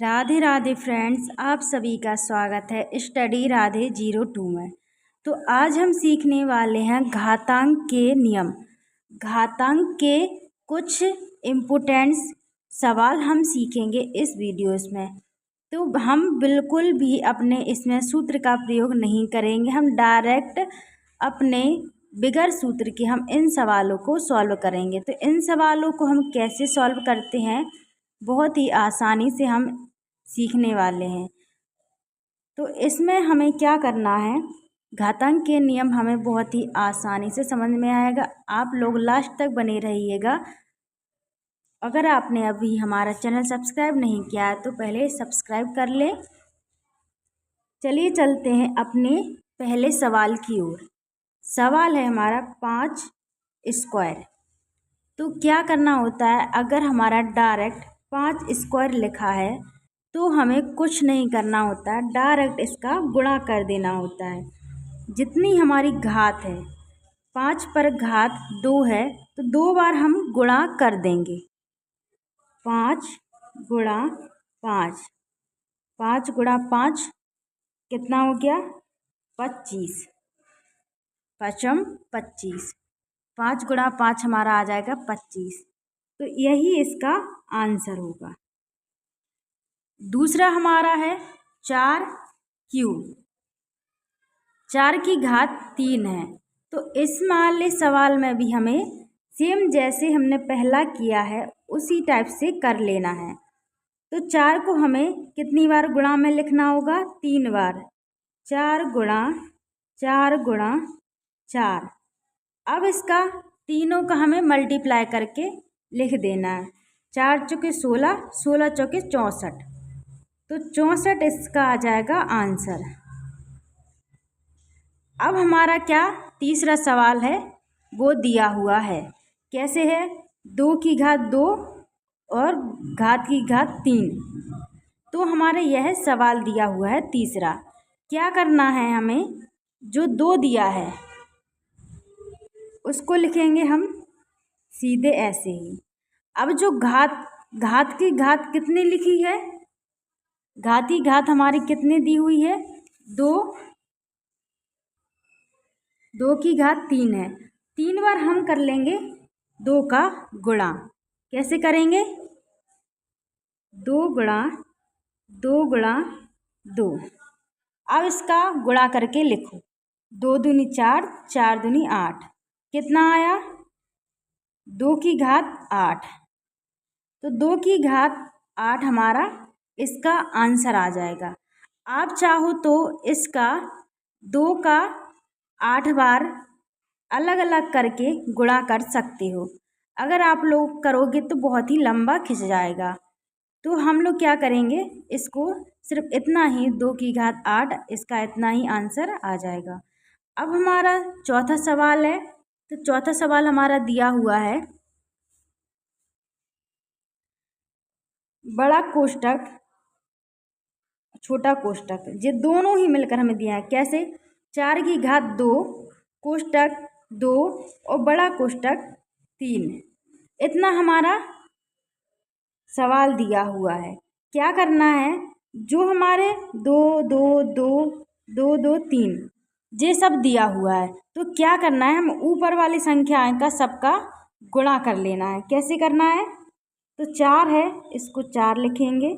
Radhe Radhe friends, आप सभी का स्वागत है स्टडी राधे 02 में। तो आज हम सीखने वाले हैं घातांक के नियम। घातांक के कुछ इम्पोर्टेंट्स सवाल हम सीखेंगे इस वीडियोस में। तो हम बिल्कुल भी अपने इसमें सूत्र का प्रयोग नहीं करेंगे, हम डायरेक्ट अपने बिगर सूत्र के हम इन सवालों को सॉल्व करेंगे। तो इन सवालों को हम कैसे सॉल्व करते हैं, बहुत ही आसानी से हम सीखने वाले हैं। तो इसमें हमें क्या करना है, घातांक के नियम हमें बहुत ही आसानी से समझ में आएगा। आप लोग लास्ट तक बने रहिएगा। अगर आपने अभी हमारा चैनल सब्सक्राइब नहीं किया है तो पहले सब्सक्राइब कर लें। चलिए चलते हैं अपने पहले सवाल की ओर। सवाल है हमारा 5 स्क्वायर। तो क्या करना होता है, अगर हमारा डायरेक्ट 5 स्क्वायर लिखा है तो हमें कुछ नहीं करना होता है, डायरेक्ट इसका गुणा कर देना होता है। जितनी हमारी घात है, 5 पर घात 2 है तो 2 बार हम गुणा कर देंगे। 5 गुणा 5, 5 गुणा 5 कितना हो गया, 25, पचम 25। 5 गुणा 5 हमारा आ जाएगा 25। तो यही इसका आंसर होगा। दूसरा हमारा है 4 क्यूब। 4 की घात 3 है। तो इस वाले सवाल में भी हमें सेम जैसे हमने पहला किया है उसी टाइप से कर लेना है। तो 4 को हमें कितनी बार गुणा में लिखना होगा, 3 बार। 4 गुणा 4 गुणा 4। अब इसका तीनों का हमें मल्टीप्लाई करके लिख देना है। 4 चौके 16, 16 चौके 64। तो 64 इसका आ जाएगा आंसर। अब हमारा क्या तीसरा सवाल है वो दिया हुआ है। कैसे है, 2 की घात 2 और घात की घात 3। तो हमारे यह सवाल दिया हुआ है तीसरा। क्या करना है, हमें जो 2 दिया है उसको लिखेंगे हम सीधे ऐसे ही। अब जो घात की घात कितनी लिखी है, घात की घात हमारी कितनी दी हुई है, 2, 2 की घात 3 है। 3 बार हम कर लेंगे 2 का गुणा। कैसे करेंगे, 2 गुणा 2 गुणा 2। अब इसका गुणा करके लिखो, 2 दूनी 4, 4 दूनी 8। कितना आया, 2 की घात 8। तो 2 की घात 8 हमारा इसका आंसर आ जाएगा। आप चाहो तो इसका 2 का 8 बार अलग अलग करके गुणा कर सकते हो। अगर आप लोग करोगे तो बहुत ही लंबा खिंच जाएगा। तो हम लोग क्या करेंगे, इसको सिर्फ इतना ही 2 की घात 8, इसका इतना ही आंसर आ जाएगा। अब हमारा चौथा सवाल है। तो चौथा सवाल हमारा दिया हुआ है बड़ा कोष्टक छोटा कोष्टक, ये दोनों ही मिलकर हमें दिया है। कैसे, 4 की घात 2 कोष्टक 2 और बड़ा कोष्टक 3। इतना हमारा सवाल दिया हुआ है। क्या करना है, जो हमारे 2 2 2 2 2 3 ये सब दिया हुआ है, तो क्या करना है, हम ऊपर वाली संख्याएं का सबका गुणा कर लेना है। कैसे करना है, तो 4 है इसको 4 लिखेंगे,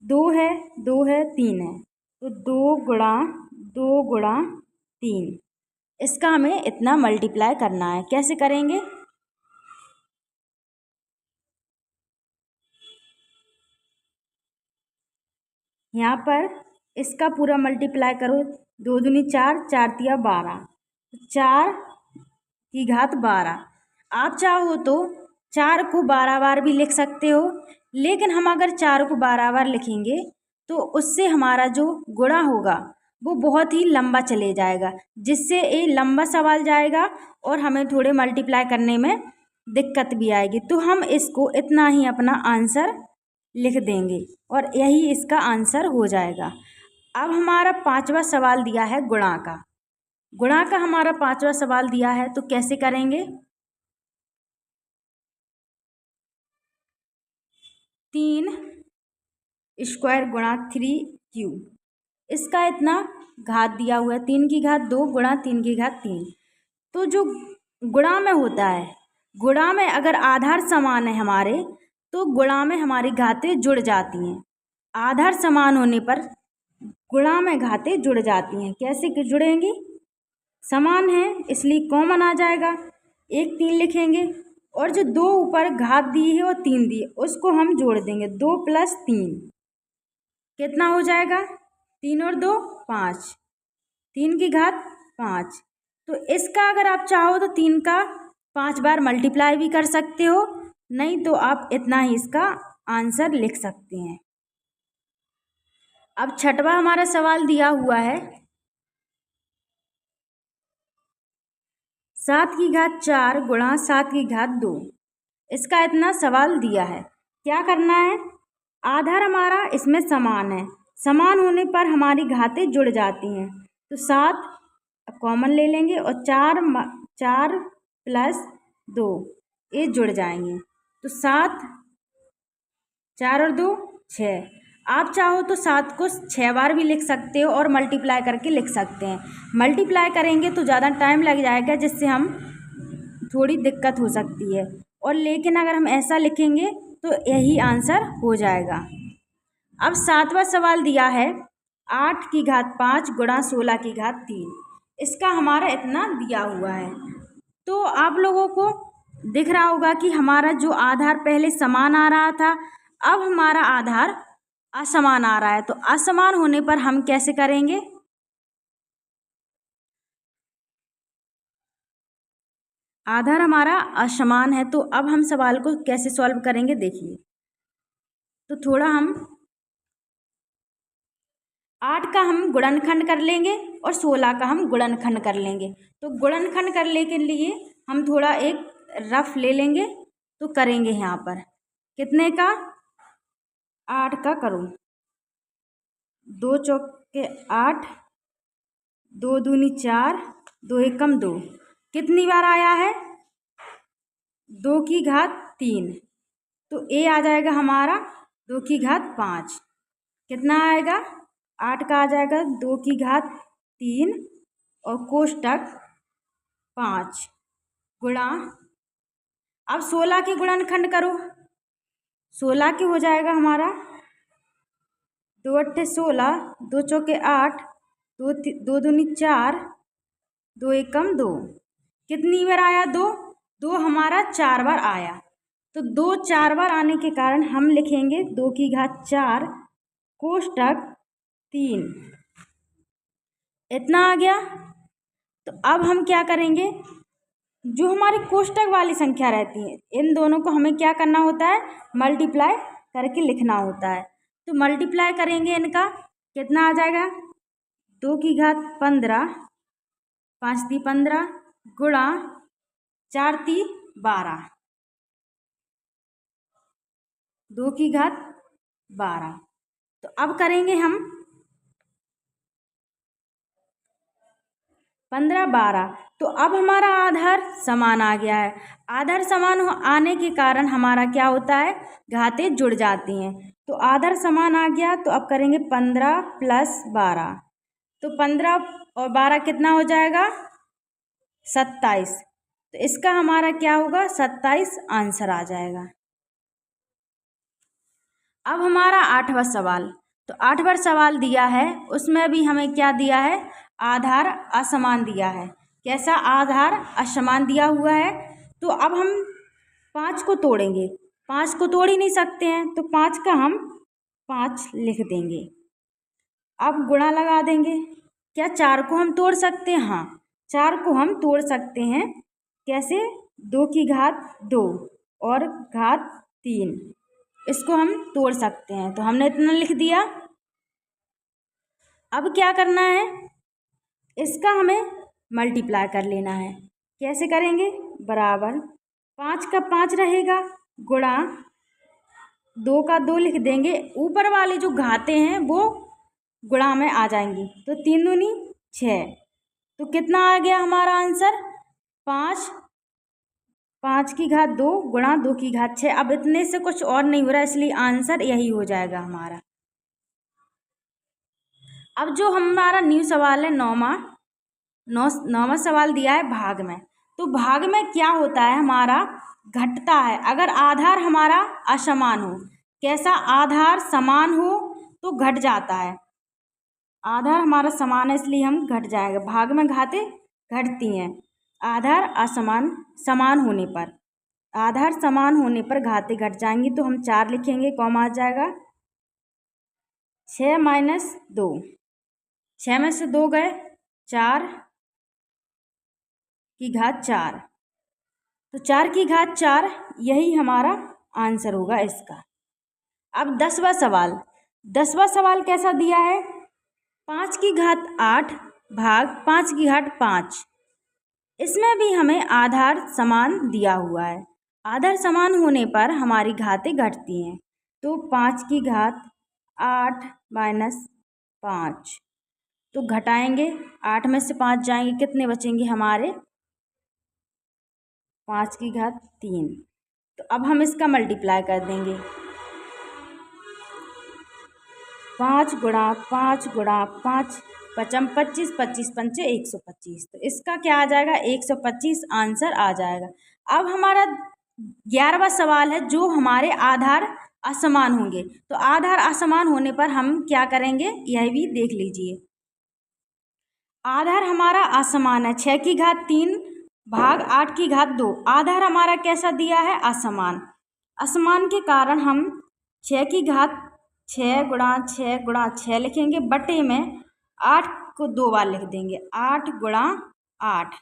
2 है 2 है 3 है, तो 2 गुणा 2 गुणा 3। इसका हमें इतना मल्टीप्लाई करना है। कैसे करेंगे, यहाँ पर इसका पूरा मल्टीप्लाई करो, 2 दूनी 4, 4 तिया 12, 4 की घात 12। आप चाहो तो 4 को 12 बार भी लिख सकते हो, लेकिन हम अगर 4 को 12 बार लिखेंगे तो उससे हमारा जो गुणा होगा वो बहुत ही लंबा चले जाएगा, जिससे ये लंबा सवाल जाएगा और हमें थोड़े मल्टीप्लाई करने में दिक्कत भी आएगी। तो हम इसको इतना ही अपना आंसर लिख देंगे और यही इसका आंसर हो जाएगा। अब हमारा पांचवा सवाल दिया है गुणा का। गुणा का हमारा पांचवा सवाल दिया है, तो कैसे करेंगे, 3 स्क्वायर गुणा 3 क्यूब, इसका इतना घात दिया हुआ है 3 की घात 2 गुणा 3 की घात 3। तो जो गुणा में होता है, गुणा में अगर आधार समान है हमारे तो गुणा में हमारी घातें जुड़ जाती हैं। आधार समान होने पर गुणा में घातें जुड़ जाती हैं। कैसे कि जुड़ेंगी? समान है इसलिए कॉमन आ जाएगा, 1 3 लिखेंगे और जो 2 ऊपर घात दी है और 3 दी है उसको हम जोड़ देंगे, 2 + 3 कितना हो जाएगा? 3 और 2 5, 3 की घात 5। तो इसका अगर आप चाहो तो 3 का 5 बार मल्टीप्लाई भी कर सकते हो, नहीं तो आप इतना ही इसका आंसर लिख सकते हैं। अब छठवां हमारा सवाल दिया हुआ है 7 की घात 4 गुणा 7 की घात 2, इसका इतना सवाल दिया है। क्या करना है? आधार हमारा इसमें समान है, समान होने पर हमारी घातें जुड़ जाती हैं। तो 7 कॉमन ले लेंगे और 4 + 2 ये जुड़ जाएंगे। तो 7 4 और 2 6। आप चाहो तो 7 को 6 बार भी लिख सकते हो और मल्टीप्लाई करके लिख सकते हैं। मल्टीप्लाई करेंगे तो ज़्यादा टाइम लग जाएगा, जिससे हम थोड़ी दिक्कत हो सकती है, और लेकिन अगर हम ऐसा लिखेंगे तो यही आंसर हो जाएगा। अब 7वां सवाल दिया है 8 की घात 5 गुणा 16 की घात 3, इसका हमारा इतना दिया हुआ है। तो आप लोगों को दिख रहा होगा कि हमारा जो आधार पहले समान आ रहा था, अब हमारा आधार असमान आ रहा है। तो असमान होने पर हम कैसे करेंगे? आधार हमारा असमान है, तो अब हम सवाल को कैसे सॉल्व करेंगे देखिए। तो थोड़ा हम 8 का हम गुणनखंड कर लेंगे और 16 का हम गुणनखंड कर लेंगे। तो गुणनखंड करने के लिए हम थोड़ा एक रफ ले लेंगे, तो करेंगे यहाँ पर कितने का? 8 का करो, 2 चौके 8, 2 दूनी 4, 2 एकम 2, कितनी बार आया है? 2 की घात 3। तो ए आ जाएगा हमारा 2 की घात 5। कितना आएगा? 8 का आ जाएगा 2 की घात 3 और कोष्टक 5 गुणा, अब 16 के गुणनखंड करो, 16 के हो जाएगा हमारा 2 अट्ठे 16, 2 चौके 8, 2 दूनी 4, 2 एकम 2, कितनी बार आया? 2 हमारा 4 बार आया। तो 2 4 बार आने के कारण हम लिखेंगे 2 की घात 4 कोष्टक 3, इतना आ गया। तो अब हम क्या करेंगे? जो हमारी कोष्टक वाली संख्या रहती है इन दोनों को हमें क्या करना होता है? मल्टीप्लाई करके लिखना होता है। तो मल्टीप्लाई करेंगे इनका, कितना आ जाएगा? 2 की घात 15, 5 × 15 गुणा 4 × 12, 2 की घात 12। तो अब करेंगे हम 15 12। तो अब हमारा आधार समान आ गया है। आधार समान आने के कारण हमारा क्या होता है? घातें जुड़ जाती हैं। तो आधार समान आ गया, तो अब करेंगे 15 + 12, तो 15 और 12 कितना हो जाएगा? 27। तो इसका हमारा क्या होगा? 27 आंसर आ जाएगा। अब हमारा 8वां सवाल, तो 8वां सवाल दिया है, उसमें भी हमें क्या दिया है? आधार असमान दिया है। कैसा आधार असमान दिया हुआ है? तो अब हम 5 को तोड़ेंगे, 5 को तोड़ ही नहीं सकते हैं, तो 5 का हम 5 लिख देंगे। अब गुणा लगा देंगे। क्या 4 को हम तोड़ सकते हैं? हाँ, 4 को हम तोड़ सकते हैं। कैसे? 2 की घात 2 और घात 3, इसको हम तोड़ सकते हैं। तो हमने इतना लिख दिया। अब क्या करना है? इसका हमें मल्टीप्लाई कर लेना है। कैसे करेंगे? बराबर 5 का 5 रहेगा गुणा 2 का 2 लिख देंगे, ऊपर वाली जो घातें हैं वो गुणा में आ जाएंगी। तो 3 दूनी 6, तो कितना आ गया हमारा आंसर? 5 5 की घात 2 गुणा 2 की घात 6। अब इतने से कुछ और नहीं हो रहा, इसलिए आंसर यही हो जाएगा हमारा। अब जो हमारा न्यू सवाल है नौवां सवाल दिया है भाग में। तो भाग में क्या होता है, हमारा घटता है अगर आधार हमारा असमान हो। कैसा, आधार समान हो तो घट जाता है। आधार हमारा समान है इसलिए हम घट जाएगा। भाग में घातें घटती हैं आधार समान होने पर। आधार समान होने पर घातें घट जाएंगी। तो हम 4 लिखेंगे, कॉमा आ जाएगा। 6 माइनस 2, 6 में से 2 गए, 4 की घात 4। तो 4 की घात 4 यही हमारा आंसर होगा इसका। अब 10वां सवाल। 10वां सवाल कैसा दिया है, 5 की घात 8 भाग 5 की घात 5। इसमें भी हमें आधार समान दिया हुआ है। आधार समान होने पर हमारी घातें घटती हैं। तो 5 की घात 8 माइनस 5, तो घटाएंगे, 8 में से 5 जाएंगे, कितने बचेंगे हमारे, 5 की घात 3। तो अब हम इसका मल्टीप्लाई कर देंगे, 5 गुणा 5 गुणा 5 पचम 25, 25 पंचे 125। तो इसका क्या आ जाएगा, 125 आंसर आ जाएगा। अब हमारा 11वां सवाल है जो हमारे आधार असमान होंगे। तो आधार असमान होने पर हम क्या करेंगे, यह भी देख लीजिए। आधार हमारा असमान है, 6 की घात 3 भाग 8 की घात 2। आधार हमारा कैसा दिया है, असमान। असमान के कारण हम 6 की घात 6 गुणा 6 गुणा 6 लिखेंगे, बटे में 8 को 2 बार लिख देंगे, 8 गुणा 8।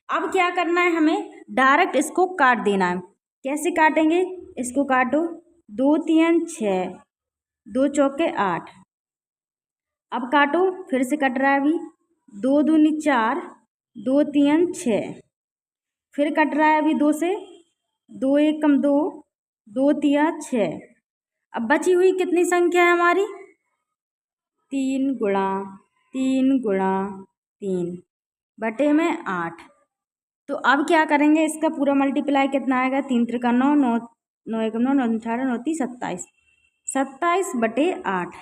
अब क्या करना है, हमें डायरेक्ट इसको काट देना है। कैसे काटेंगे, इसको काटो, 2 3 6, 2 चौके 8। अब काटो, फिर से कट रहा है अभी, 2 दूनी 4, 2 3 6, फिर कट रहा है अभी 2 से, 2 एकम 2, 2 3 6। अब बची हुई कितनी संख्या है हमारी, 3 गुणा 3 गुणा 3 बटे में 8। तो अब क्या करेंगे, इसका पूरा मल्टीप्लाई कितना आएगा, 3 त्रिका 9, 9 9 एकम 9, 9 18 9 30 27, 27 बटे 8।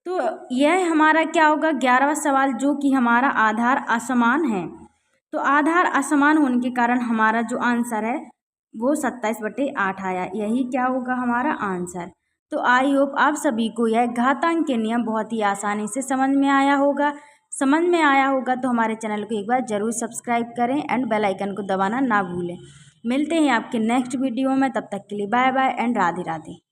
तो यह हमारा क्या होगा, 11वां सवाल, जो कि हमारा आधार असमान है। तो आधार असमान होने के कारण हमारा जो आंसर है वो 27 बटे 8 आया। यही क्या होगा हमारा आंसर। तो आई होप आप सभी को यह घातांक के नियम बहुत ही आसानी से समझ में आया होगा। तो हमारे चैनल को एक बार ज़रूर सब्सक्राइब करें एंड बेल आइकन को दबाना ना भूलें। मिलते हैं आपके नेक्स्ट वीडियो में, तब तक के लिए bye bye and Radhe Radhe.